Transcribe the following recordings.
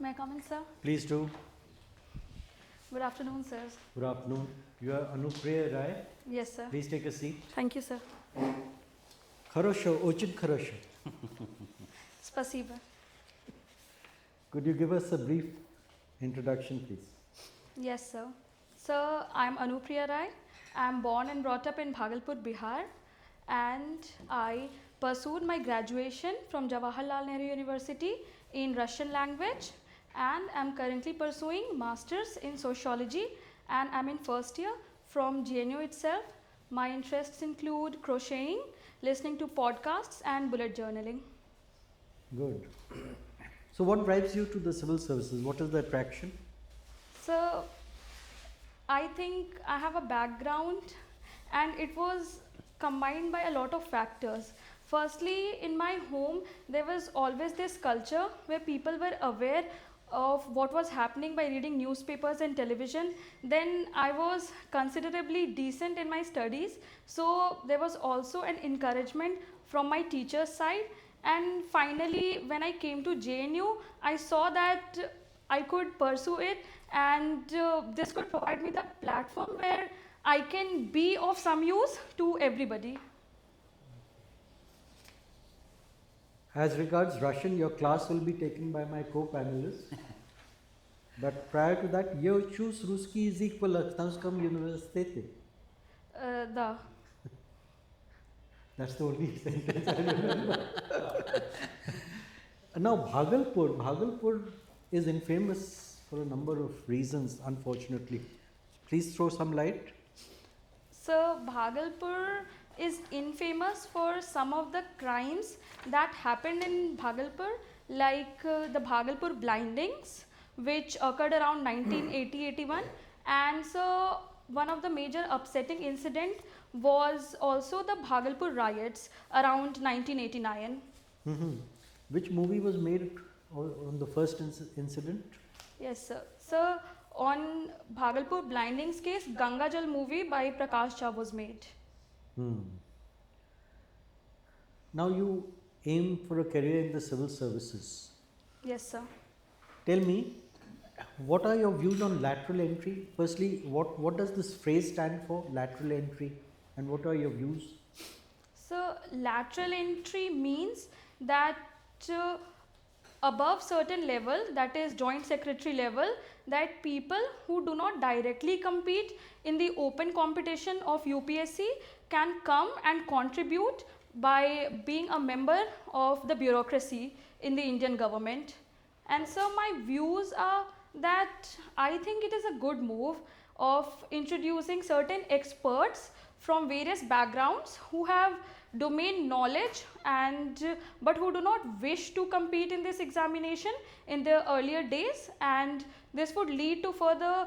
May I come in, sir? Please do. Good afternoon, sir. Good afternoon. You are ANUPRIYA, RAI. Yes, sir. Please take a seat. Thank you, sir. Хорошо, очень хорошо. Spasiba. Could you give us a brief introduction, please? Yes, sir. Sir, I'm ANUPRIYA Rai. I'm born and brought up in Bhagalpur, Bihar, and I pursued my graduation from Jawaharlal Nehru University in Russian language, and I'm currently pursuing masters in sociology, and I'm in first year from GNU itself. My interests include crocheting, listening to podcasts, and bullet journaling. Good. So what drives you to the civil services? What is the attraction? So, I think I have a background, and it was combined by a lot of factors. Firstly, in my home, there was always this culture where people were aware of what was happening by reading newspapers and television. Then I was considerably decent in my studies, so there was also an encouragement from my teacher's side. And finally, when I came to JNU, I saw that I could pursue it, and this could provide me the platform where I can be of some use to everybody. As regards Russian, your class will be taken by my co-panelists. But prior to that, я учусь русский язык в Латвийском университете. Да. That's the only sentence I remember. Now, Bhagalpur is infamous for a number of reasons, unfortunately. Please throw some light. So, Bhagalpur is infamous for some of the crimes that happened in Bhagalpur, like the Bhagalpur blindings, which occurred around 1980-81. And so, one of the major upsetting incident was also the Bhagalpur riots around 1989. Which movie was made on the first incident? Yes, sir. So, on Bhagalpur blindings case, Ganga Jal movie by Prakash Jha was made. Now you aim for a career in the civil services. Yes, sir. Tell me, what are your views on lateral entry? Firstly, what does this phrase stand for, lateral entry, and what are your views? So, lateral entry means that above certain level, that is joint secretary level, that people who do not directly compete in the open competition of UPSC can come and contribute by being a member of the bureaucracy in the Indian government. And so my views are that I think it is a good move of introducing certain experts from various backgrounds who have domain knowledge and but who do not wish to compete in this examination in the earlier days, and this would lead to further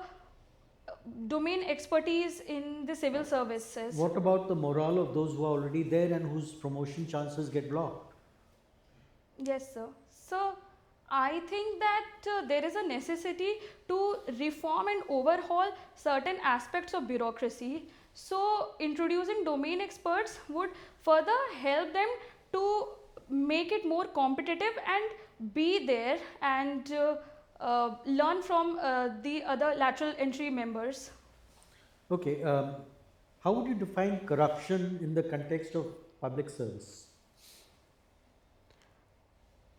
domain expertise in the civil services. What about the morale of those who are already there and whose promotion chances get blocked? Yes, sir. So I think that there is a necessity to reform and overhaul certain aspects of bureaucracy. So introducing domain experts would further help them to make it more competitive and be there and learn from the other lateral entry members. Okay, how would you define corruption in the context of public service?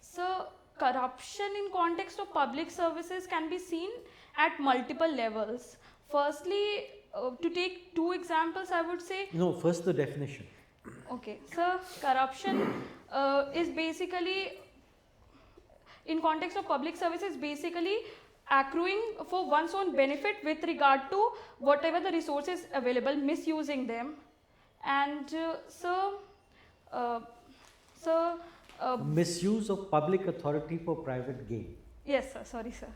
So corruption in context of public services can be seen at multiple levels. Firstly, to take two examples, I would say. No, first the definition. Okay, so corruption is basically, in context of public services, basically accruing for one's own benefit with regard to whatever the resources available, misusing them. And misuse of public authority for private gain. Yes, sir. Sorry, sir.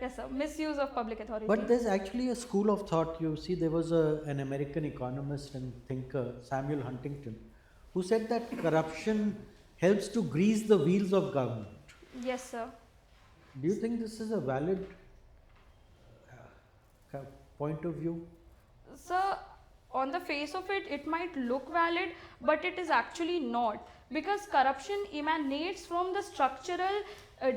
Yes, sir. Misuse of public authority. But there's actually a school of thought. You see, there was an American economist and thinker, Samuel Huntington, who said that corruption helps to grease the wheels of government. Yes, sir. Do you think this is a valid point of view? So, on the face of it, it might look valid, but it is actually not. because corruption emanates from the structural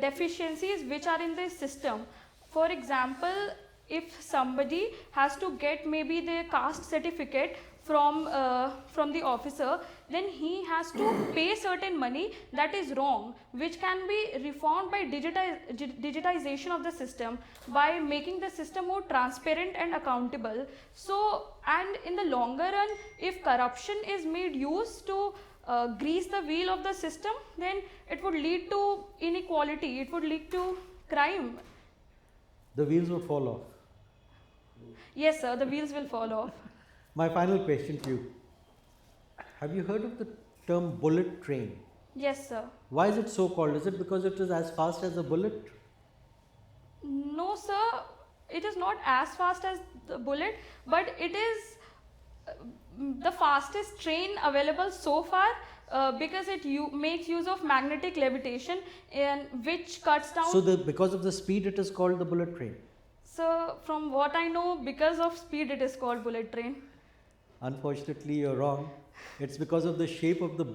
deficiencies which are in the system. For example, if somebody has to get maybe the caste certificate from the officer, then he has to pay certain money that is wrong, which can be reformed by digitization of the system, by making the system more transparent and accountable. So, and in the longer run, if corruption is made use to grease the wheel of the system, then it would lead to inequality, it would lead to crime. The wheels will fall off. Yes, sir, the wheels will fall off. My final question to you. Have you heard of the term bullet train? Yes, sir. Why is it so called? Is it because it is as fast as a bullet? No, sir, it is not as fast as the bullet, but it is the fastest train available so far, because it makes use of magnetic levitation, and which cuts down. So because of the speed it is called the bullet train? So from what I know, because of speed it is called bullet train. Unfortunately you're wrong. It's because of the shape of the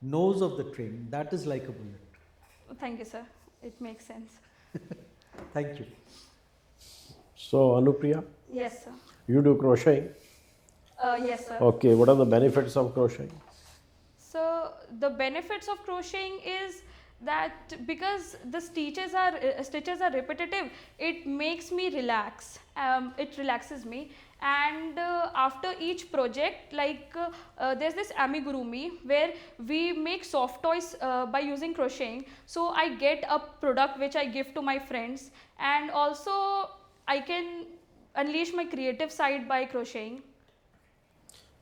nose of the train. That is like a bullet. Thank you, sir. It makes sense. Thank you. So, Anupriya, Yes, sir. you do crocheting. Yes, sir. Okay, what are the benefits of crocheting? So the benefits of crocheting is that because the stitches are repetitive, it makes me relax. It relaxes me. And after each project, like there's this amigurumi where we make soft toys by using crocheting. So I get a product which I give to my friends, and also I can unleash my creative side by crocheting.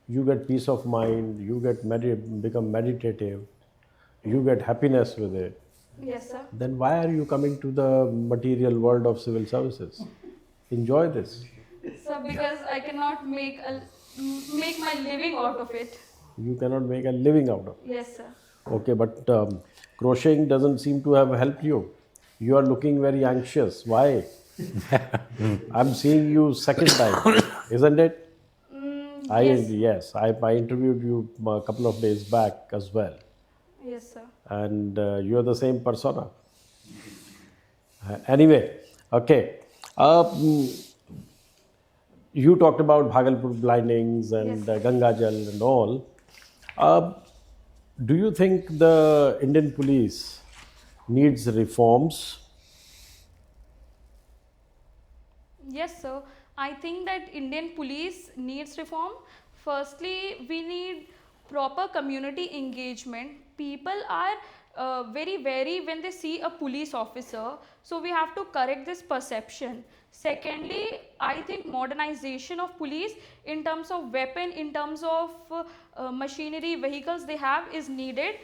You get peace of mind, you get become meditative, you get happiness with it. Yes, sir. Then why are you coming to the material world of civil services? Enjoy this. So because I cannot make my living out of it. You cannot make a living out of it. Yes, sir. Okay, but crocheting doesn't seem to have helped you. You are looking very anxious. Why? I'm seeing you second time, isn't it? Yes. I interviewed you a couple of days back as well. Yes, sir. And you are the same persona. Anyway, okay. You talked about Bhagalpur blindings and Yes. Ganga Jal and all. Do you think the Indian police needs reforms? Yes, sir. I think that Indian police needs reform. Firstly, we need proper community engagement. People are very wary when they see a police officer. So we have to correct this perception. Secondly, I think modernization of police in terms of weapon, in terms of machinery, vehicles they have is needed.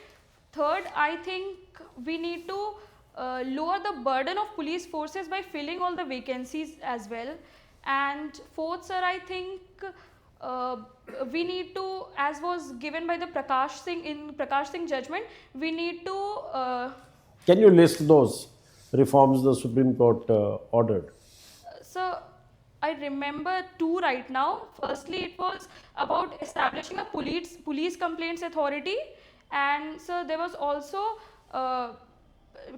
Third, I think we need to lower the burden of police forces by filling all the vacancies as well. And fourth, sir, I think we need to, as was given by the Prakash Singh in Prakash Singh judgment, we need to. Can you list those reforms the Supreme Court ordered? So I remember two right now. Firstly, it was about establishing a police complaints authority, and so there was also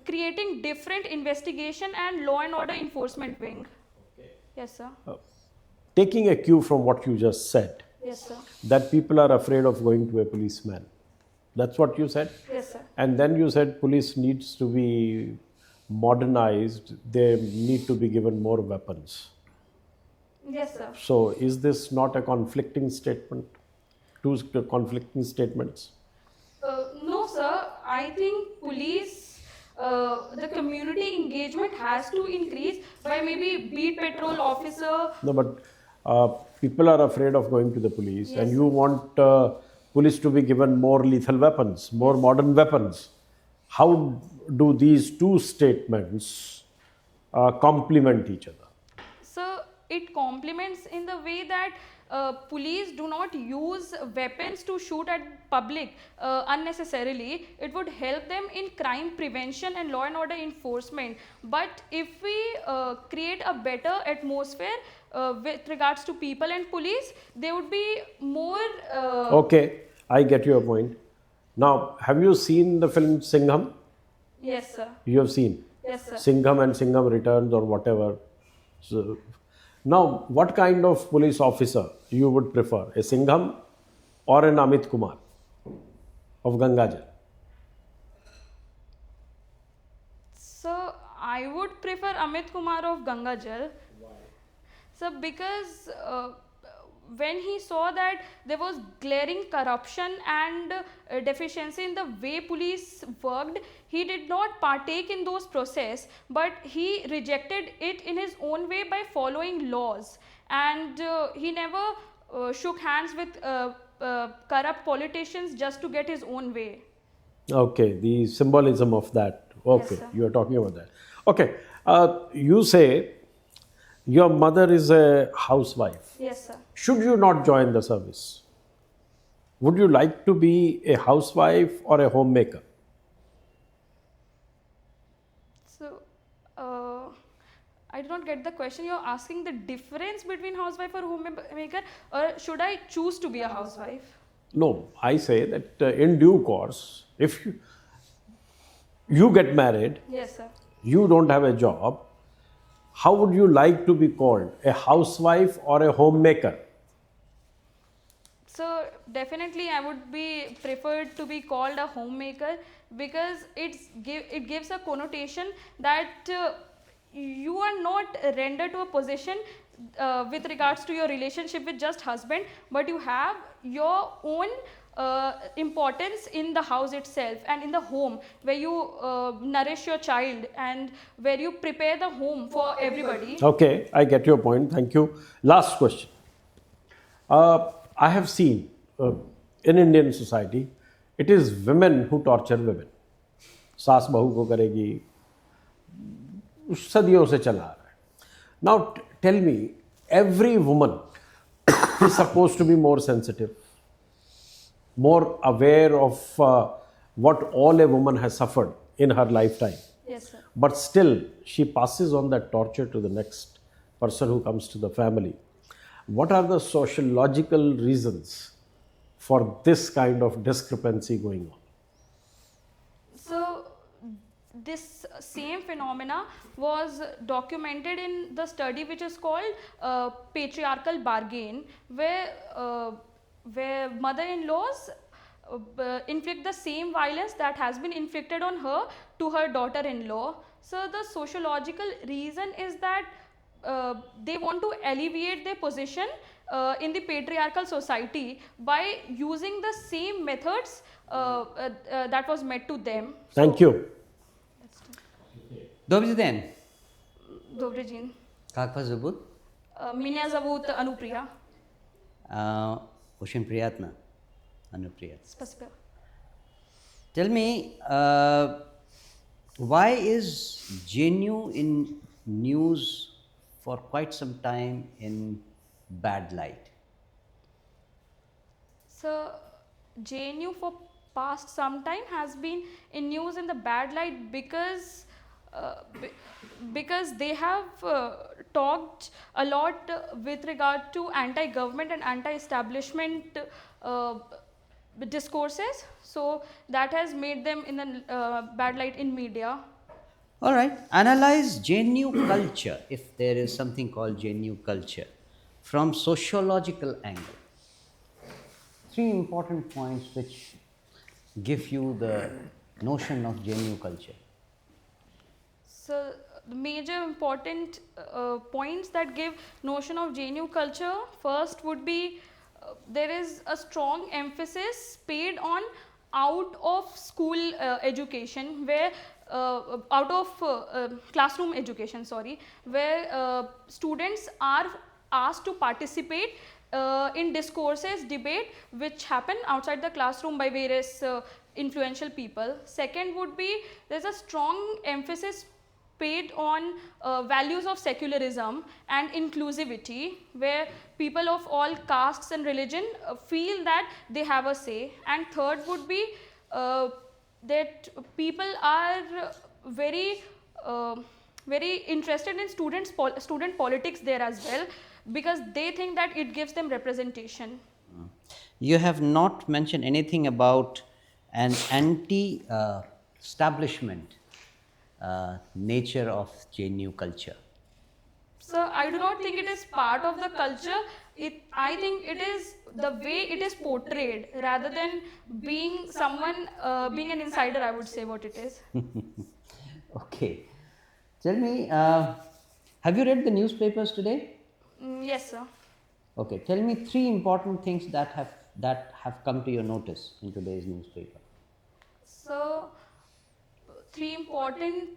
creating different investigation and law and order enforcement wing. Okay. Yes, sir. Taking a cue from what you just said, Yes, sir. that people are afraid of going to a policeman. That's what you said? Yes, sir. And then you said police needs to be modernized, they need to be given more weapons. Yes, sir. So is this not a conflicting statement? Two conflicting statements? No, sir. I think police, the community engagement has to increase by maybe beat patrol officer. No, but people are afraid of going to the police, Yes, and you want police to be given more lethal weapons, more modern weapons. How do these two statements complement each other? So it complements in the way that police do not use weapons to shoot at public unnecessarily. It would help them in crime prevention and law and order enforcement. But if we create a better atmosphere with regards to people and police, they would be more. Okay, I get your point. Now, have you seen the film Singham? Yes, sir. You have seen Yes, sir. Singham and Singham Returns or whatever. So, now, what kind of police officer you would prefer? A Singham or an Amit Kumar of Gangajal? So I would prefer Amit Kumar of Gangajal. Why? So because when he saw that there was glaring corruption and deficiency in the way police worked, he did not partake in those process, but he rejected it in his own way by following laws, and he never shook hands with corrupt politicians just to get his own way. Okay, the symbolism of that. Okay, sir. you are talking about that. Okay, you say your mother is a housewife. Yes, sir. Should you not join the service? Would you like to be a housewife or a homemaker? So, I did not get the question. You're asking the difference between housewife or homemaker, or should I choose to be a housewife? No, I say that in due course, if you get married, Yes, sir. you don't have a job, how would you like to be called? A housewife or a homemaker? So definitely I would be preferred to be called a homemaker, because it gives a connotation that you are not rendered to a position with regards to your relationship with just husband, but you have your own importance in the house itself and in the home, where you nourish your child and where you prepare the home for everybody. Okay, I get your point. Thank you. Last question. I have seen in Indian society, it is women who torture women. सास बहू को करेगी, सदियों से चला आ रहा है. Now tell me, every woman is supposed to be more sensitive, more aware of what all a woman has suffered in her lifetime. Yes, sir. But still, she passes on that torture to the next person who comes to the family. What are the sociological reasons for this kind of discrepancy going on? So this same phenomena was documented in the study which is called patriarchal bargain, where mother-in-laws inflict the same violence that has been inflicted on her to her daughter-in-law. So the sociological reason is that they want to alleviate their position in the patriarchal society by using the same methods that was met to them. Thank you. Dobry den. Dobry dzień. Как вас зовут? Меня зовут ANUPRIYA. Очень приятно, Ануприя. Спасибо. Tell me, why is JNU in news for quite some time in bad light? So JNU for past some time has been in news in the bad light because they have talked a lot with regard to anti-government and anti-establishment discourses. So that has made them in the bad light in media. All right, analyze JNU culture, if there is something called JNU culture, from sociological angle. 3 important points which give you the notion of JNU culture. So the major important points that give notion of JNU culture, first would be there is a strong emphasis paid on out of school education, where out of classroom education, sorry, where students are asked to participate in discourses, debate which happen outside the classroom by various influential people. Second would be there's a strong emphasis paid on values of secularism and inclusivity, where people of all castes and religion feel that they have a say. And third would be that people are very interested in student politics there as well, because they think that it gives them representation. You have not mentioned anything about and anti-establishment nature of JNU culture? So I do not think it is part of the culture. I think it is the way it is portrayed rather than being someone, being an insider, I would say what it is. Okay. Tell me, have you read the newspapers today? Yes, sir. Okay. Tell me 3 important things that have come to your notice in today's newspaper. So, 3 important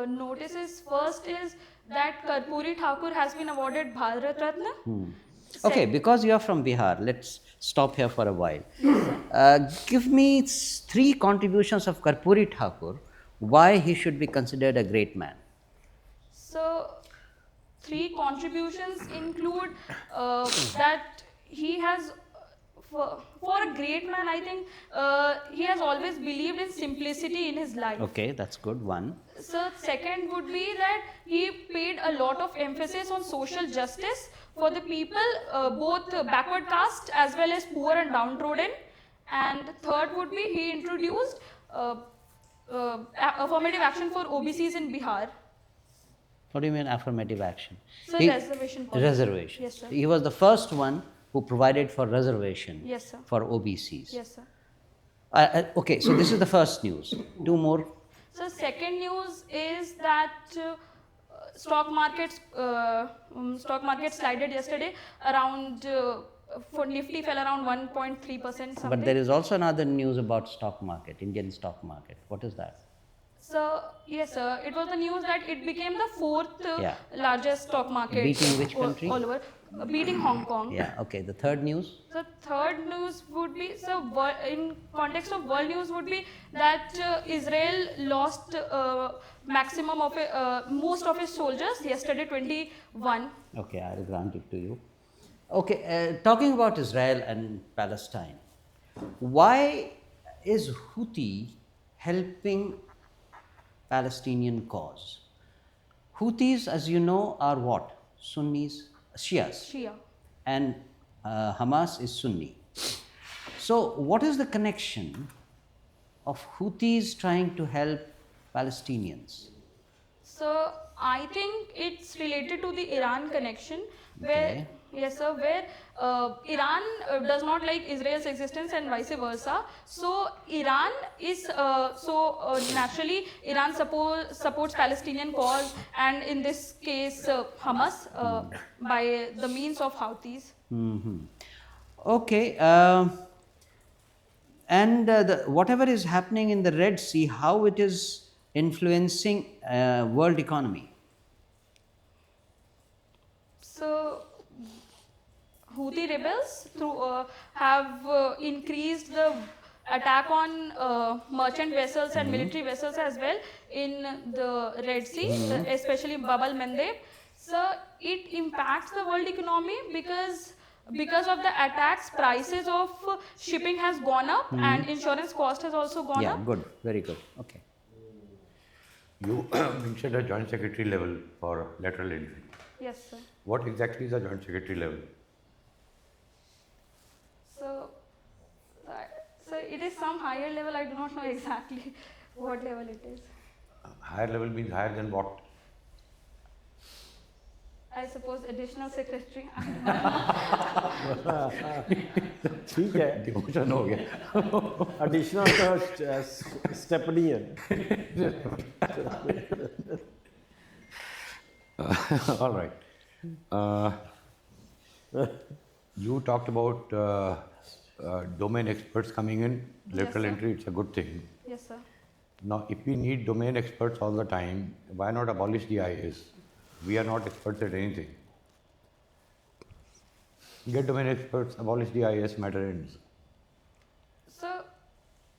notices. First is that Karpuri Thakur has been awarded Bharat Ratna. Okay, because you are from Bihar, let's stop here for a while. Give me 3 contributions of Karpuri Thakur, why he should be considered a great man. So, 3 contributions include that he has, for a great man, I think he has always believed in simplicity in his life. Okay, that's good. 1. So, second would be that he paid a lot of emphasis on social justice for the people, both backward caste as well as poor and downtrodden. And third would be he introduced affirmative action for OBCs in Bihar. What do you mean affirmative action? So, reservation policy. Reservation. Yes, sir. He was the first one who provided for reservation. Yes, sir. For OBCs. Yes, sir. Okay, so this is the first news. 2 more. So, second news is that stock market slided yesterday around, for Nifty fell around 1.3% something. But there is also another news about stock market, Indian stock market. What is that? So, yes, sir, it was the news that it became the 4th largest stock market. Beating which country? All over. Beating Hong Kong. Yeah, okay. The third news? So, third news would be, so in context of world news would be that Israel lost maximum of most of its soldiers yesterday, 21. Okay, I will grant it to you. Okay, talking about Israel and Palestine, why is Houthi helping Palestinian cause? Houthis, as you know, are what? Sunnis, Shias. Shia. And Hamas is Sunni. So, what is the connection of Houthis trying to help Palestinians? So, I think it's related to the Iran connection where, Okay. yes sir, where Iran does not like Israel's existence and vice versa. So, Iran is, naturally Iran supports Palestinian cause and in this case Hamas by the means of Houthis. Okay, and whatever is happening in the Red Sea, how it is influencing world economy? So, Houthi rebels have increased the attack on merchant vessels and military vessels as well in the Red Sea, especially Bab al Mandeb. So, it impacts the world economy because of the attacks, prices of shipping has gone up and insurance cost has also gone Yeah, up. good, very good. Okay. You mentioned a joint secretary level for lateral entry. Yes, sir. What exactly is a joint secretary level? So it is some higher level. I do not know exactly what level it is. Higher level means higher than what? I suppose additional secretary. ठीक है Demotion हो गया. additional तो stepney है All right. You talked about domain experts coming in, lateral sir. entry, it's a good thing. Yes, sir. Now, if we need domain experts all the time, why not abolish the IAS? We are not experts at anything. Get domain experts, abolish the IAS, matter ends. So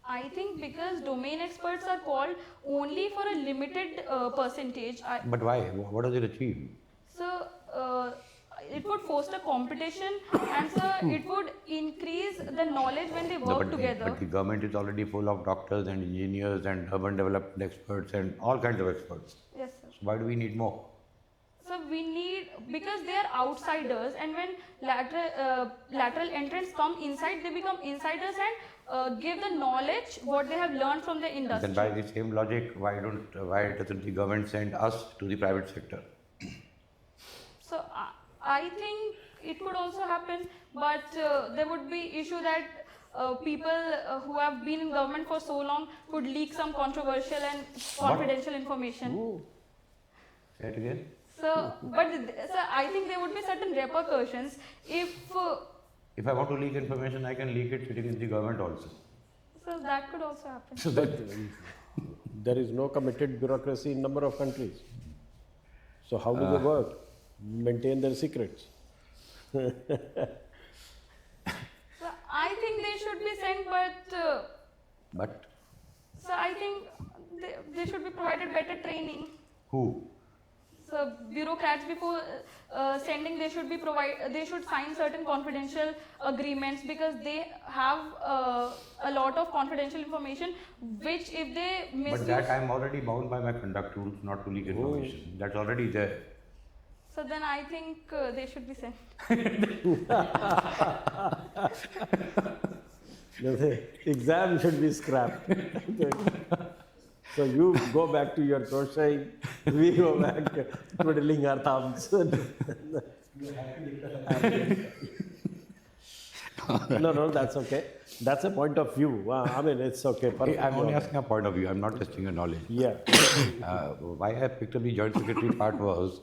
I think because domain experts are called only for a limited percentage. But why? What does it achieve? So it would foster competition and so it would increase the knowledge when they work together. But the government is already full of doctors and engineers and urban development experts and all kinds of experts. Yes, sir. So why do we need more? So we need, because they are outsiders and when lateral entrants come inside, they become insiders and give the knowledge what they have learned from the industry. Then by the same logic, why doesn't the government send us to the private sector? So I think it could also happen, but there would be issue that people who have been in government for so long could leak some controversial and confidential information. Say it again. So I think there would be certain repercussions if. If I want to leak information, I can leak it sitting in the government also. So that could also happen. So that there is no committed bureaucracy in number of countries. So how do they work? Maintain their secrets. So I think they should be sent, But so I think they should be provided better training. who? So bureaucrats before sending, they should sign certain confidential agreements, because they have a lot of confidential information which if they misuse. But that I am already bound by my conduct rules not to leak information. That's already there. So then I think they should be sent. The exam should be scrapped. So you go back to your crochet, we go back twiddling our thumbs. No, that's okay. That's a point of view. I mean, it's okay. I'm only asking a point of view. I'm not testing your knowledge. Yeah. Why I picked up the joint secretary part was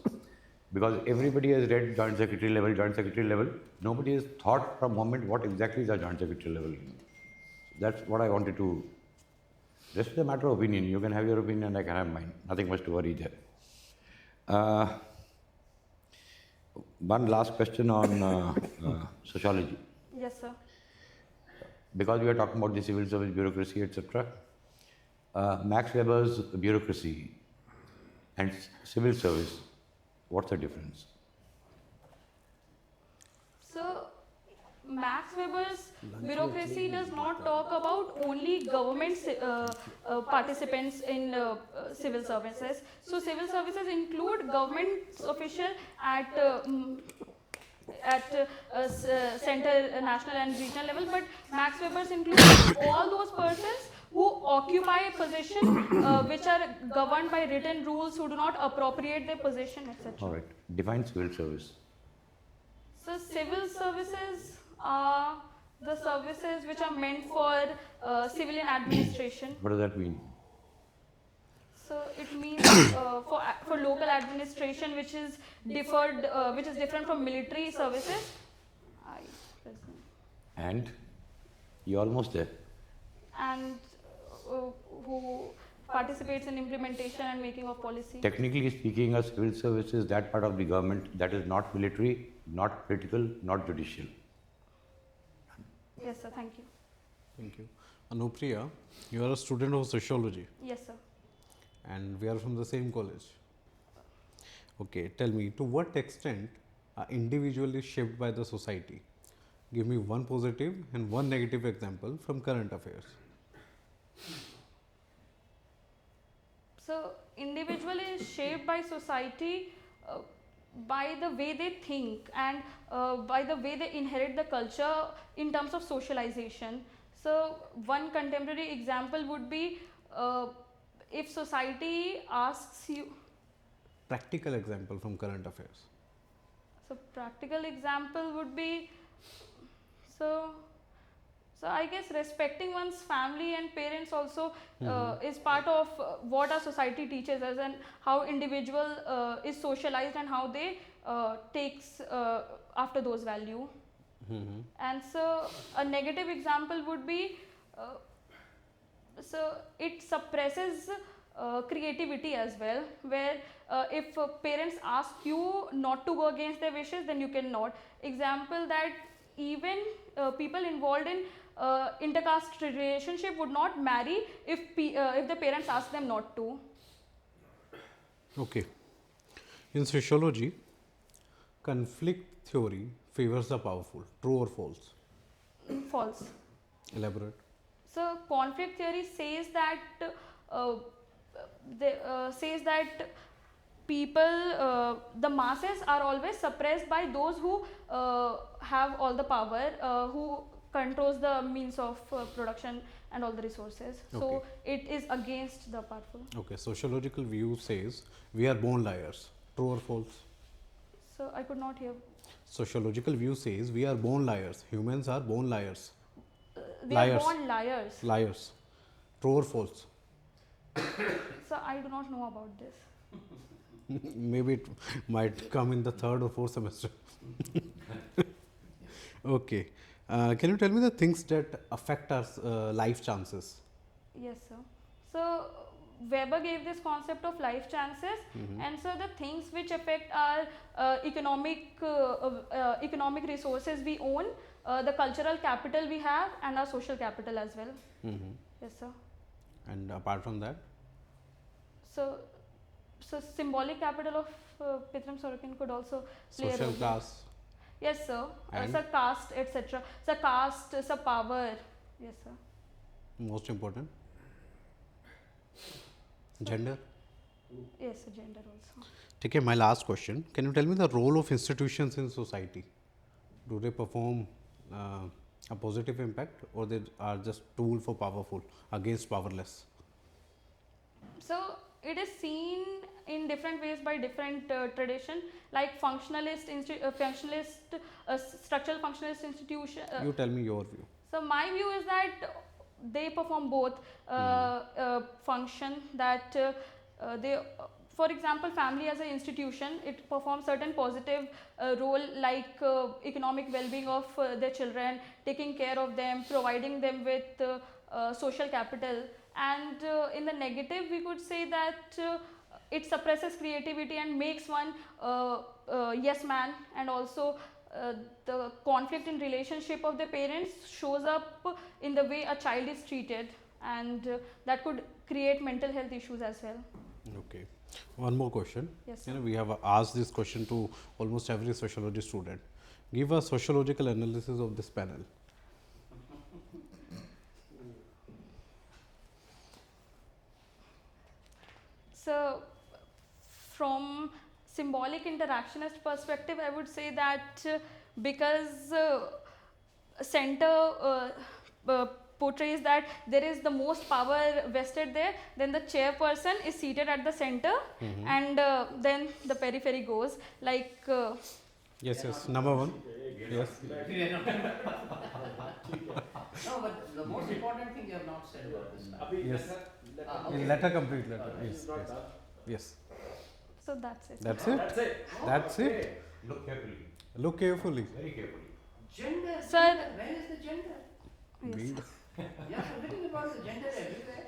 because everybody has read joint secretary level. Nobody has thought for a moment what exactly is a joint secretary level. That's what I wanted to. This is a matter of opinion. You can have your opinion, I can have mine. Nothing much to worry there. One last question on sociology. Yes, sir. Because we are talking about the civil service bureaucracy, etc. Max Weber's bureaucracy and civil service, what's the difference? So Max Weber's bureaucracy does not talk about only government participants in civil services. So civil services include government official at center, national and regional level, but Max Weber's include all those persons who occupy a position which are governed by written rules, who do not appropriate their position, etc. All right. Define civil service. So civil services are the services which are meant for civilian administration. What does that mean? So it means for local administration, which is different from military services. And you're almost there. And who participates in implementation and making of policy. Technically speaking, a civil service is that part of the government that is not military, not political, not judicial. Yes, sir. Thank you. Thank you. Anupriya, you are a student of sociology. Yes, sir. And we are from the same college. Okay, tell me, to what extent are individuals shaped by the society? Give me one positive and one negative example from current affairs. So individual is shaped by society by the way they think and by the way they inherit the culture in terms of socialization. So one contemporary example would be if society asks you. Practical example from current affairs. So practical example would be, so I guess respecting one's family and parents also is part of what our society teaches us, and how individual is socialized and how they takes after those value. And so a negative example would be, so it suppresses creativity as well, where if parents ask you not to go against their wishes, then you cannot. Example that even people involved in intercaste relationship would not marry if the parents ask them not to. Okay. In sociology, conflict theory favors the powerful. True or false? False. Elaborate. So conflict theory says that people, the masses are always suppressed by those who have all the power, who controls the means of production and all the resources. So Okay. it is against the powerful. Okay, sociological view says we are born liars. True or false? So I could not hear. Sociological view says we are born liars. Humans are born liars. We Liars. are born liars. Liars. True or false? So I do not know about this. Maybe it might come in the third or fourth semester. Okay. Can you tell me the things that affect our life chances? Yes, sir. So Weber gave this concept of life chances, and so the things which affect our economic resources we own, the cultural capital we have, and our social capital as well. Yes, sir. And apart from that? So symbolic capital of Pitram Sorokin could also play a Social role. class. Yes, sir. And? So caste, etc. So caste, so power. Yes, sir. Most important? Gender? Yes, sir. Gender also. Okay, my last question. Can you tell me the role of institutions in society? Do they perform a positive impact, or they are just tool for powerful against powerless? So it is seen in different ways by different tradition, like structural functionalist institution. You tell me your view. So my view is that they perform both function, that they, for example, family as an institution, it performs certain positive role, like economic well-being of their children, taking care of them, providing them with social capital. And in the negative, we could say that it suppresses creativity and makes one yes man, and also the conflict in relationship of the parents shows up in the way a child is treated, and that could create mental health issues as well. Okay. One more question. Yes, You know, we have asked this question to almost every sociology student. Give a sociological analysis of this panel. So from symbolic interactionist perspective, I would say that because center portrays that there is the most power vested there, then the chairperson is seated at the center, and then the periphery goes like Yes, number one. Yes. No, but the most important thing you have not said about this. Yes. Okay. Let her complete. Let her. Yes. Yes. so that's it. That's it. That's it. Look carefully, Look carefully. very carefully. Gender. Sir. Where is the gender? Yes. Being- You are forgetting about the gender everywhere.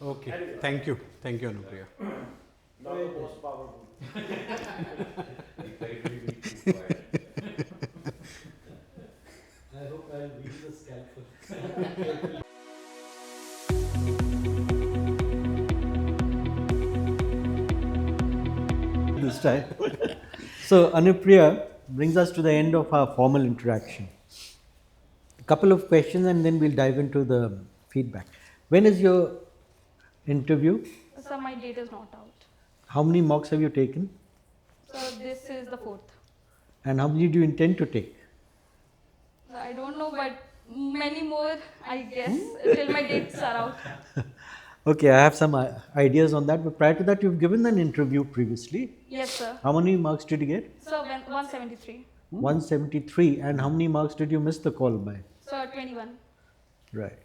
Okay. Thank you. Thank you, Anupriya. The periphery will keep quiet. I hope I'll read the scalpel. This time. So, Anupriya brings us to the end of our formal interaction. A couple of questions and then we'll dive into the feedback. When is your interview? So my date is not out. How many mocks have you taken? So this is the fourth. And how many do you intend to take? I don't know, but many more, I guess, till my dates are out. Okay, I have some ideas on that, but prior to that, you've given an interview previously. Yes, sir. How many marks did you get? So 173. 173. And how many marks did you miss the call by? So 21. Right.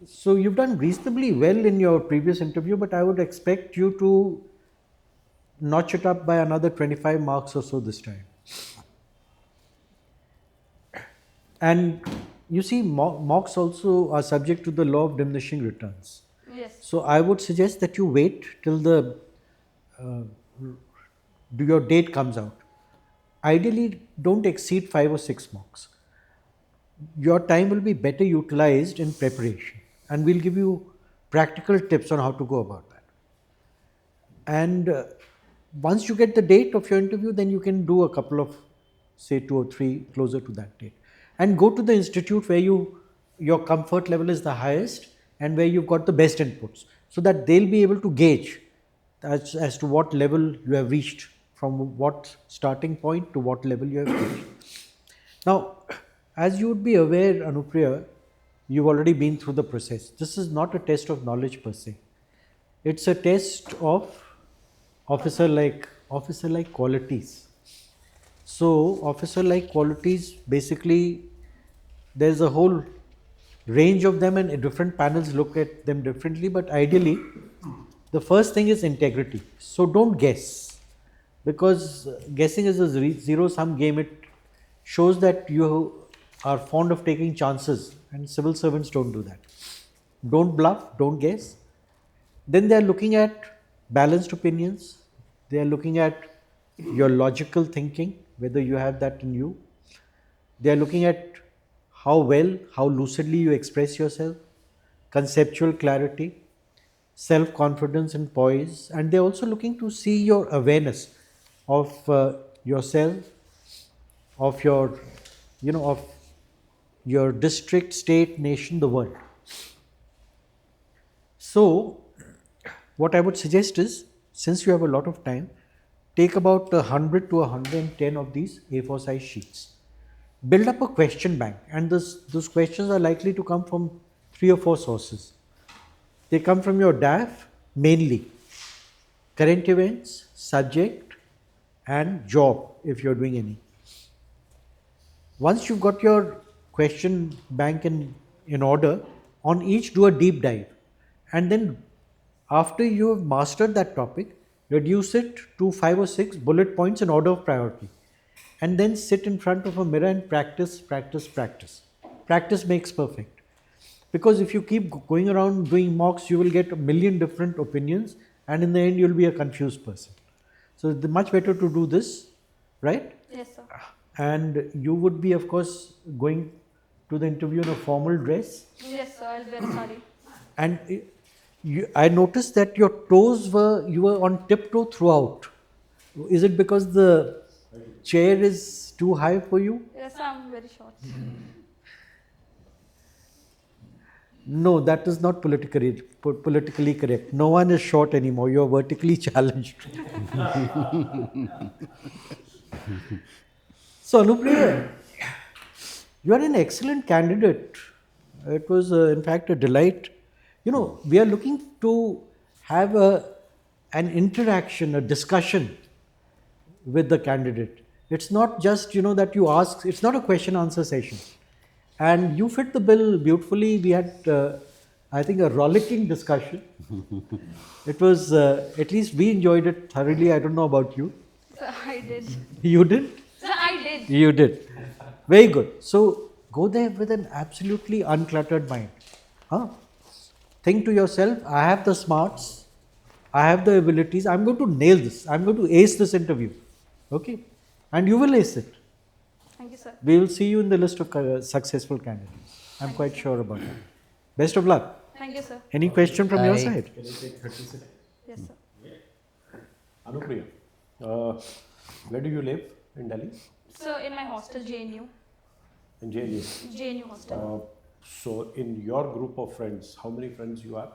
So you've done reasonably well in your previous interview, but I would expect you to notch it up by another 25 marks or so this time. And you see, mocks also are subject to the law of diminishing returns. Yes. So I would suggest that you wait till the your date comes out. Ideally, don't exceed 5 or 6 marks. Your time will be better utilized in preparation, and we'll give you practical tips on how to go about that. And once you get the date of your interview, then you can do a couple of, say, 2 or 3 closer to that date. And go to the institute where your comfort level is the highest and where you've got the best inputs, so that they'll be able to gauge as to what level you have reached from what starting point to what level you have reached. Now, as you would be aware, Anupriya, you've already been through the process. This is not a test of knowledge per se. It's a test of officer-like qualities. So, officer-like qualities, basically, there's a whole range of them, and different panels look at them differently. But ideally, the first thing is integrity. So don't guess, because guessing is a zero-sum game. It shows that you are fond of taking chances, and civil servants don't do that. Don't bluff, don't guess. Then they are looking at balanced opinions. They are looking at your logical thinking, whether you have that in you. They are looking at how well, how lucidly you express yourself, conceptual clarity, self-confidence and poise, and they're also looking to see your awareness of yourself, of your, of your district, state, nation, the world. So, what I would suggest is, since you have a lot of time, take about 100 to 110 of these A4 size sheets. Build up a question bank, and those questions are likely to come from 3 or 4 sources. They come from your DAF mainly, current events, subject, and job if you're doing any. Once you've got your question bank in order, on each do a deep dive, and then after you have mastered that topic, reduce it to 5 or 6 bullet points in order of priority, and then sit in front of a mirror and practice. Practice makes perfect. Because if you keep going around doing mocks, you will get a million different opinions, and in the end you'll be a confused person. So it's much better to do this, right? Yes, sir. And you would be, of course, going to the interview in a formal dress. Yes, sir. I'll wear sari. And I noticed that you were on tiptoe throughout. Is it because the chair is too high for you? Yes, sir. I'm very short. No, that is not politically correct. No one is short anymore. You are vertically challenged. So, Anupriya, you are an excellent candidate. It was, in fact, a delight. We are looking to have an interaction, a discussion with the candidate. It's not just, that you ask, it's not a question answer session. And you fit the bill beautifully. We had, I think, a rollicking discussion. It was, at least we enjoyed it thoroughly. I don't know about you. Sir, I did. You did? Sir, I did. You did. Very good. So go there with an absolutely uncluttered mind. Think to yourself, I have the smarts, I have the abilities, I'm going to nail this, I'm going to ace this interview. Okay? And you will ace it. Thank you, sir. We will see you in the list of successful candidates. I'm quite sure about that. Best of luck. Thank you, sir. Any question from your Aye. side? Can I take 30 seconds? Yes, sir. Anupriya, where do you live in Delhi? So, in my hostel, JNU. In JNU. JNU hostel. So, in your group of friends, how many friends you have?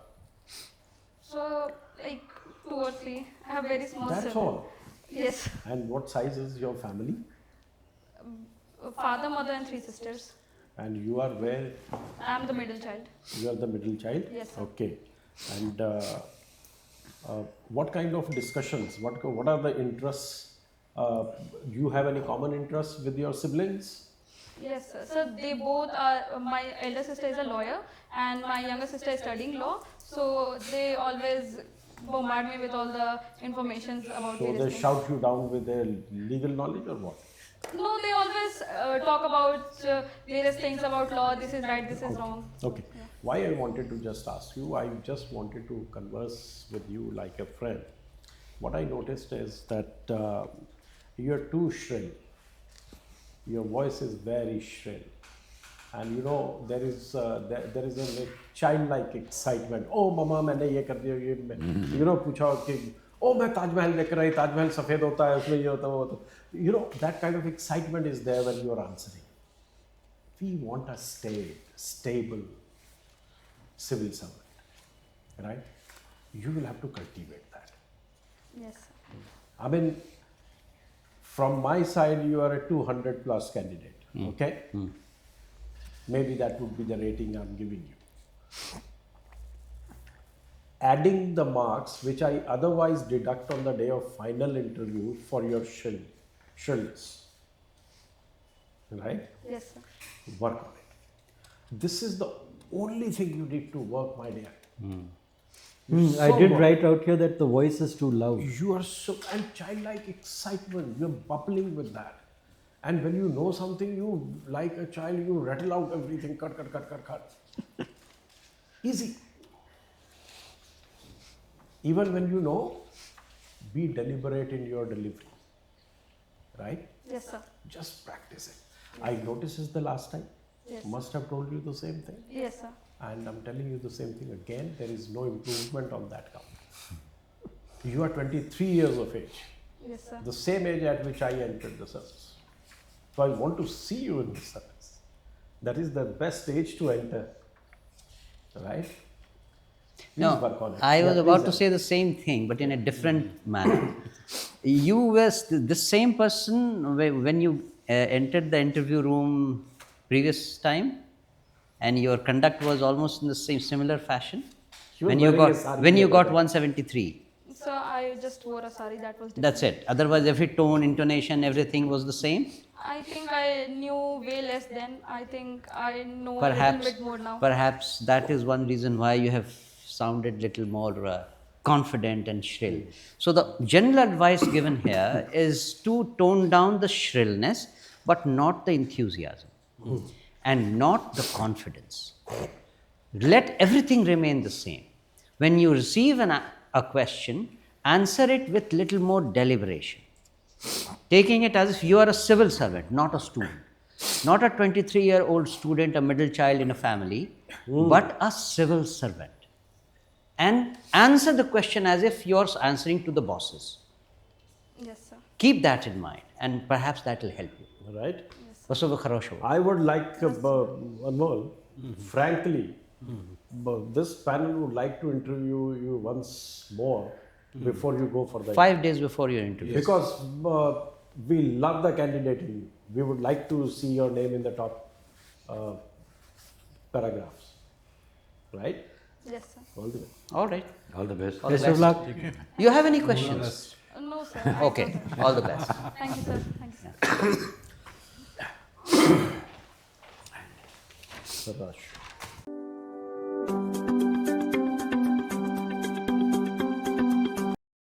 So, like 2 or 3. I have very small That's circle. all. Yes. And what size is your family? Father, mother, and 3 sisters. And you are where? I'm the middle child. You are the middle child? Yes, sir. Okay. And what kind of discussions? What are the interests? Do you have any common interests with your siblings? Yes, sir. So, they both are, my elder sister is a lawyer and my younger sister is studying law. So, they always bombard me with all the informations about So various they things. shout you down with their legal knowledge or what? No, they always talk about various things about law. This is right, this is wrong. Okay. Why I wanted to just ask you, I just wanted to converse with you like a friend. What I noticed is that you are too shrill. Your voice is very shrill. And there is a childlike excitement. Oh, mama, मैंने ये कर दिया ये पूछा कि oh, मैं ताजमहल लेकर आई, ताजमहल सफेद होता है, उसमें ये होता है, वो होता है. That kind of excitement is there when you are answering. We want a stable civil servant, right? You will have to cultivate that. Yes. I mean, from my side, you are a 200 plus candidate. Okay? Maybe that would be the rating I'm giving you. Adding the marks which I otherwise deduct on the day of final interview for your shrillness. Right? Yes, sir. Work on it. This is the only thing you need to work, my dear. I did write out here that the voice is too loud. You are so, and childlike excitement, you're bubbling with that. And when you know something, you, like a child, you rattle out everything, cut. Easy. Even when you know, be deliberate in your delivery. Right? Yes, sir. Just practice it. I noticed this the last time. Yes. Must have told you the same thing. Yes, sir. And I'm telling you the same thing again. There is no improvement on that count. You are 23 years of age. Yes, sir. The same age at which I entered the service. So I want to see you in the service. That is the best age to enter. Right? Please work on it. I was Yeah, about please to say the same thing, but in a different manner. You were the same person when you entered the interview room previous time, and your conduct was almost in the same similar fashion. You were When you wearing a got sari when you the got other day. 173. So I just wore a sari, that was different. That's it. Otherwise, every tone, intonation, everything was the same. I think I knew way less then. I think I know a little Perhaps, bit more now. perhaps that is one reason why you have sounded little more confident and shrill. So the general advice given here is to tone down the shrillness, but not the enthusiasm and not the confidence. Let everything remain the same. When you receive a question, answer it with little more deliberation, taking it as if you are a civil servant, not a student. Not a 23-year-old student, a middle child in a family, but a civil servant. And answer the question as if you're answering to the bosses. Yes, sir. Keep that in mind, and perhaps that will help you. Right? Yes. I would like, Anmol, frankly, this panel would like to interview you once more before you go for the 5 days before your interview. Because we love the candidate in you. We would like to see your name in the top paragraphs. Right? Yes, sir. All the way. All right. All the best. All the Best of best. luck. You have any questions? No, sir. Okay. All the best. Thank you, sir. Thank you, sir. Rush.